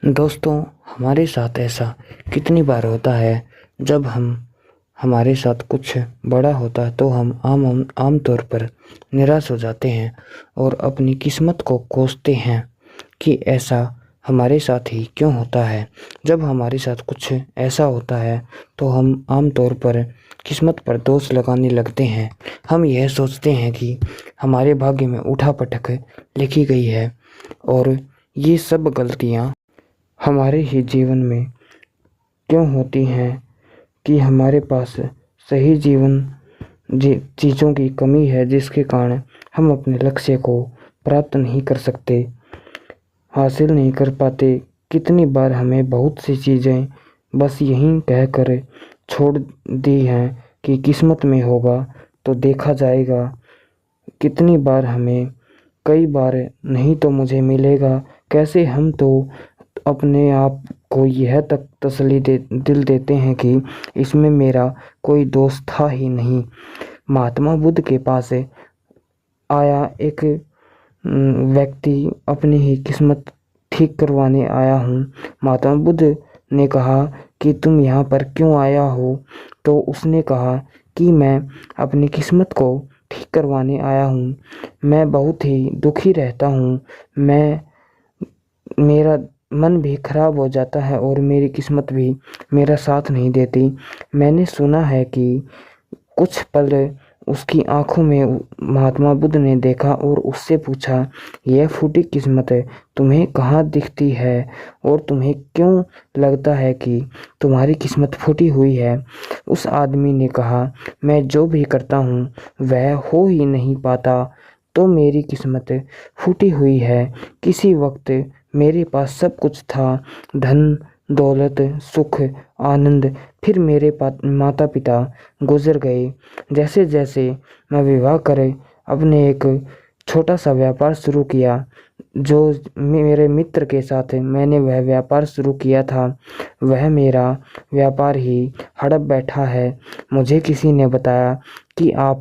दोस्तों, हमारे साथ ऐसा कितनी बार होता है। जब हमारे साथ कुछ बड़ा होता है तो हम आम तौर पर निराश हो जाते हैं और अपनी किस्मत को कोसते हैं कि ऐसा हमारे साथ ही क्यों होता है। जब हमारे साथ कुछ ऐसा होता है तो हम आम तौर पर किस्मत पर दोष लगाने लगते हैं। हम यह सोचते हैं कि हमारे भाग्य में उठा-पटक लिखी गई है और ये सब गलतियाँ हमारे ही जीवन में क्यों होती हैं कि हमारे पास सही जीवन चीज़ों की कमी है, जिसके कारण हम अपने लक्ष्य को प्राप्त नहीं कर सकते, हासिल नहीं कर पाते। कितनी बार हमें बहुत सी चीज़ें बस यहीं कहकर छोड़ दी हैं कि किस्मत में होगा तो देखा जाएगा। कितनी बार हमें कई बार नहीं तो मुझे मिलेगा, कैसे हम तो अपने आप को यह तक तसल्ली दिल देते हैं कि इसमें मेरा कोई दोष था ही नहीं। महात्मा बुद्ध के पास आया एक व्यक्ति अपनी ही किस्मत ठीक करवाने आया हूँ। महात्मा बुद्ध ने कहा कि तुम यहाँ पर क्यों आया हो? तो उसने कहा कि मैं अपनी किस्मत को ठीक करवाने आया हूँ। मैं बहुत ही दुखी रहता हूँ। मेरा मन भी खराब हो जाता है और मेरी किस्मत भी मेरा साथ नहीं देती। मैंने सुना है कि कुछ पल उसकी आंखों में महात्मा बुद्ध ने देखा और उससे पूछा, यह फूटी किस्मत तुम्हें कहाँ दिखती है और तुम्हें क्यों लगता है कि तुम्हारी किस्मत फूटी हुई है? उस आदमी ने कहा, मैं जो भी करता हूँ वह हो ही नहीं पाता, तो मेरी किस्मत फूटी हुई है। किसी वक्त मेरे पास सब कुछ था, धन दौलत सुख आनंद, फिर मेरे माता पिता गुजर गए। जैसे जैसे मैं विवाह करे अपने एक छोटा सा व्यापार शुरू किया, जो मेरे मित्र के साथ मैंने वह व्यापार शुरू किया था, वह मेरा व्यापार ही हड़प बैठा है। मुझे किसी ने बताया कि आप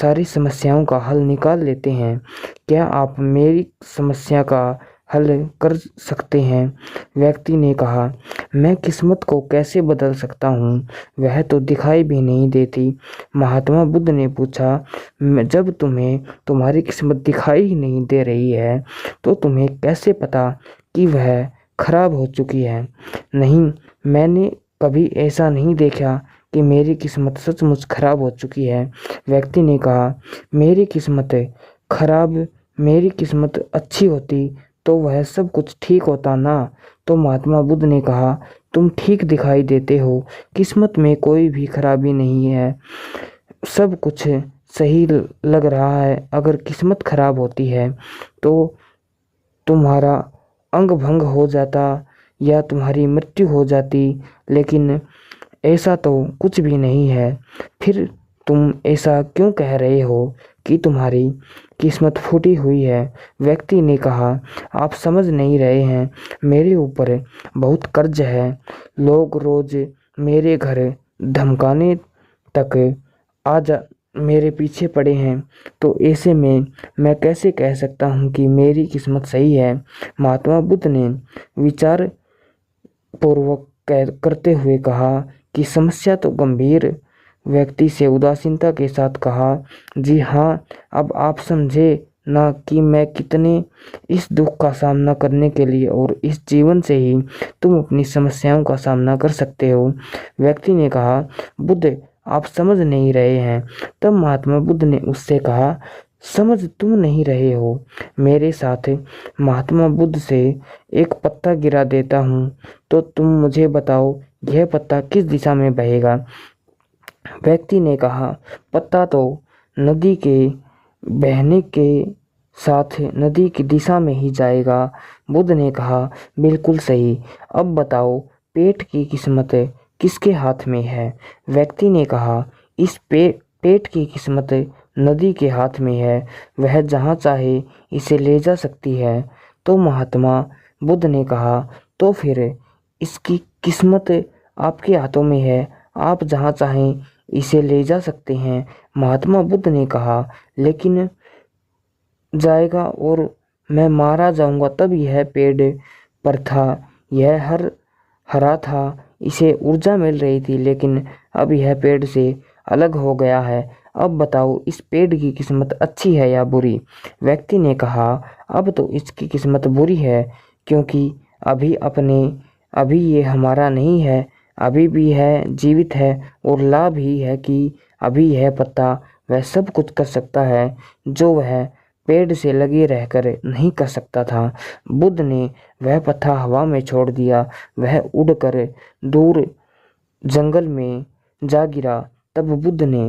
सारी समस्याओं का हल निकाल लेते हैं, क्या आप मेरी समस्या का हल कर सकते हैं? व्यक्ति ने कहा, मैं किस्मत को कैसे बदल सकता हूँ, वह तो दिखाई भी नहीं देती। महात्मा बुद्ध ने पूछा, जब तुम्हें तुम्हारी किस्मत दिखाई ही नहीं दे रही है तो तुम्हें कैसे पता कि वह खराब हो चुकी है? नहीं, मैंने कभी ऐसा नहीं देखा कि मेरी किस्मत सचमुच खराब हो चुकी है। व्यक्ति ने कहा, मेरी किस्मत खराब, मेरी किस्मत अच्छी होती तो वह सब कुछ ठीक होता ना। तो महात्मा बुद्ध ने कहा, तुम ठीक दिखाई देते हो, किस्मत में कोई भी खराबी नहीं है, सब कुछ सही लग रहा है। अगर किस्मत खराब होती है तो तुम्हारा अंग भंग हो जाता या तुम्हारी मृत्यु हो जाती, लेकिन ऐसा तो कुछ भी नहीं है। फिर तुम ऐसा क्यों कह रहे हो कि तुम्हारी किस्मत फूटी हुई है? व्यक्ति ने कहा, आप समझ नहीं रहे हैं, मेरे ऊपर बहुत कर्ज है। लोग रोज मेरे घर धमकाने तक मेरे पीछे पड़े हैं, तो ऐसे में मैं कैसे कह सकता हूँ कि मेरी किस्मत सही है? महात्मा बुद्ध ने विचार पूर्वक करते हुए कहा कि समस्या तो गंभीर। व्यक्ति से उदासीनता के साथ कहा, जी हाँ, अब आप समझे ना कि मैं कितने इस दुख का सामना करने के लिए और इस जीवन से ही तुम अपनी समस्याओं का सामना कर सकते हो। व्यक्ति ने कहा, बुद्ध आप समझ नहीं रहे हैं। तब महात्मा बुद्ध ने उससे कहा, समझ तुम नहीं रहे हो, मेरे साथ महात्मा बुद्ध से एक पत्ता गिरा देता हूँ तो तुम मुझे बताओ यह पत्ता किस दिशा में बहेगा? व्यक्ति ने कहा, पत्ता तो नदी के बहने के साथ नदी की दिशा में ही जाएगा। बुद्ध ने कहा, बिल्कुल सही। अब बताओ पेट की किस्मत किसके हाथ में है? व्यक्ति ने कहा, इस पेट की किस्मत नदी के हाथ में है, वह जहाँ चाहे इसे ले जा सकती है। तो महात्मा बुद्ध ने कहा, तो फिर इसकी किस्मत आपके हाथों में है, आप जहाँ चाहें इसे ले जा सकते हैं। महात्मा बुद्ध ने कहा, लेकिन जाएगा और मैं मारा जाऊंगा तब यह पेड़ पर था, यह हरा था, इसे ऊर्जा मिल रही थी, लेकिन अब यह पेड़ से अलग हो गया है। अब बताओ, इस पेड़ की किस्मत अच्छी है या बुरी? व्यक्ति ने कहा, अब तो इसकी किस्मत बुरी है, क्योंकि अभी ये हमारा नहीं है, अभी भी है, जीवित है, और लाभ ही है कि अभी यह पत्ता वह सब कुछ कर सकता है जो वह पेड़ से लगे रहकर नहीं कर सकता था। बुद्ध ने वह पत्ता हवा में छोड़ दिया। वह उड़कर दूर जंगल में जा गिरा। तब बुद्ध ने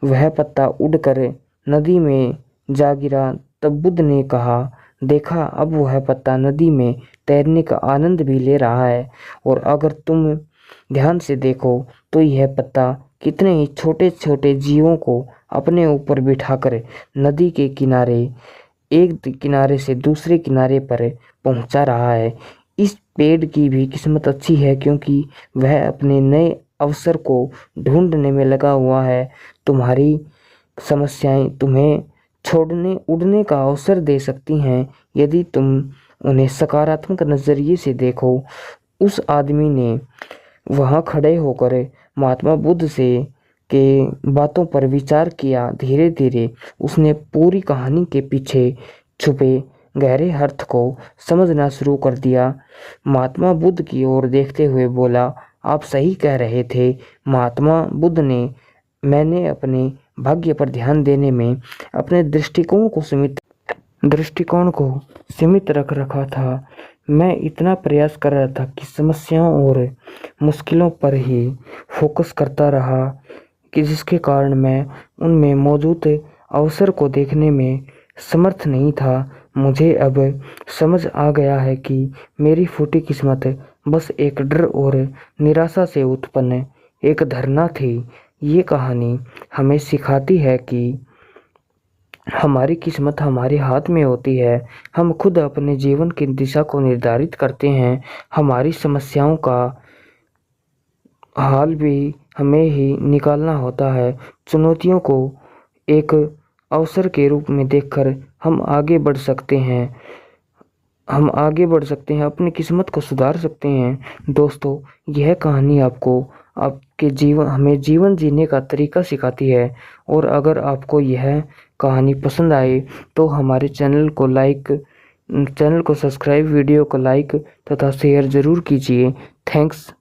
वह पत्ता उड़कर नदी में जा गिरा। तब बुद्ध ने कहा, देखा, अब वह पत्ता नदी में तैरने का आनंद भी ले रहा है। और अगर तुम ध्यान से देखो तो यह पत्ता कितने ही छोटे छोटे जीवों को अपने ऊपर बिठाकर नदी के किनारे, एक किनारे से दूसरे किनारे पर पहुंचा रहा है। इस पेड़ की भी किस्मत अच्छी है, क्योंकि वह अपने नए अवसर को ढूंढने में लगा हुआ है। तुम्हारी समस्याएं तुम्हें उड़ने का अवसर दे सकती हैं, यदि तुम उन्हें सकारात्मक नजरिए से देखो। उस आदमी ने वहां खड़े होकर महात्मा बुद्ध से के बातों पर विचार किया। धीरे धीरे उसने पूरी कहानी के पीछे छुपे गहरे अर्थ को समझना शुरू कर दिया। महात्मा बुद्ध की ओर देखते हुए बोला, आप सही कह रहे थे महात्मा बुद्ध ने। मैंने अपने भाग्य पर ध्यान देने में अपने दृष्टिकोण को सीमित रख रखा था। मैं इतना प्रयास कर रहा था कि समस्याओं और मुश्किलों पर ही फोकस करता रहा, कि जिसके कारण मैं उनमें मौजूद अवसर को देखने में समर्थ नहीं था। मुझे अब समझ आ गया है कि मेरी फूटी किस्मत बस एक डर और निराशा से उत्पन्न एक धरना थी। ये कहानी हमें सिखाती है कि हमारी किस्मत हमारे हाथ में होती है। हम खुद अपने जीवन की दिशा को निर्धारित करते हैं। हमारी समस्याओं का हाल भी हमें ही निकालना होता है। चुनौतियों को एक अवसर के रूप में देखकर हम आगे बढ़ सकते हैं। अपनी किस्मत को सुधार सकते हैं। दोस्तों, यह कहानी हमें जीवन जीने का तरीका सिखाती है। और अगर आपको यह कहानी पसंद आए तो हमारे चैनल को सब्सक्राइब, वीडियो को लाइक तथा शेयर जरूर कीजिए। थैंक्स।